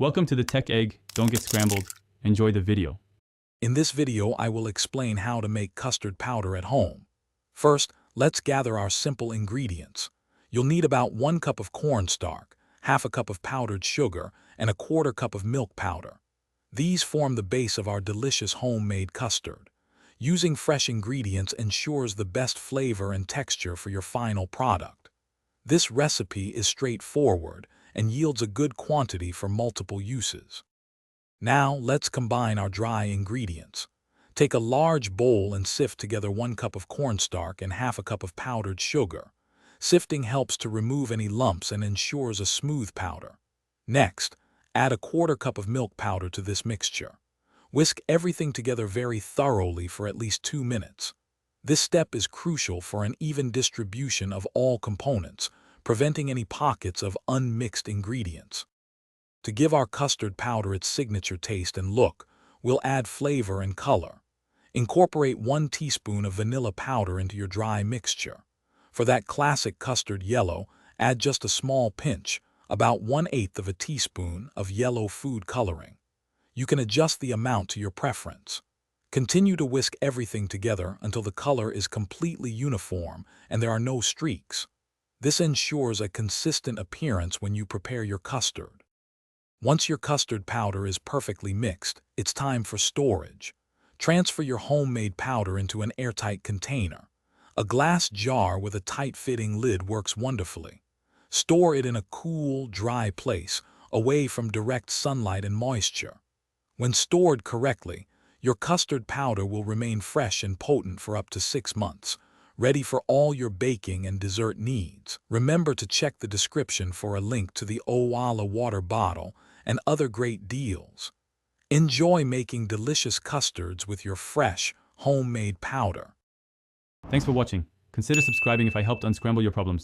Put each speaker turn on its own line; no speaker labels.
Welcome to the Tech Egg. Don't get scrambled. Enjoy the video.
In this video, I will explain how to make custard powder at home. First, let's gather our simple ingredients. You'll need about 1 cup of cornstarch, half a cup of powdered sugar, and a 1/4 cup of milk powder. These form the base of our delicious homemade custard. Using fresh ingredients ensures the best flavor and texture for your final product. This recipe is straightforward and yields a good quantity for multiple uses. Now, let's combine our dry ingredients. Take a large bowl and sift together 1 cup of cornstarch and half a cup of powdered sugar. Sifting helps to remove any lumps and ensures a smooth powder. Next, add a 1/4 cup of milk powder to this mixture. Whisk everything together very thoroughly for at least 2 minutes. This step is crucial for an even distribution of all components, preventing any pockets of unmixed ingredients. To give our custard powder its signature taste and look, we'll add flavor and color. Incorporate 1 teaspoon of vanilla powder into your dry mixture. For that classic custard yellow, add just a small pinch, about 1/8 of a teaspoon of yellow food coloring. You can adjust the amount to your preference. Continue to whisk everything together until the color is completely uniform and there are no streaks. This ensures a consistent appearance when you prepare your custard. Once your custard powder is perfectly mixed, it's time for storage. Transfer your homemade powder into an airtight container. A glass jar with a tight-fitting lid works wonderfully. Store it in a cool, dry place, away from direct sunlight and moisture. When stored correctly, your custard powder will remain fresh and potent for up to 6 months, ready for all your baking and dessert needs. Remember to check the description for a link to the Owala water bottle and other great deals. Enjoy making delicious custards with your fresh, homemade powder.
Thanks for watching. Consider subscribing if I helped unscramble your problems.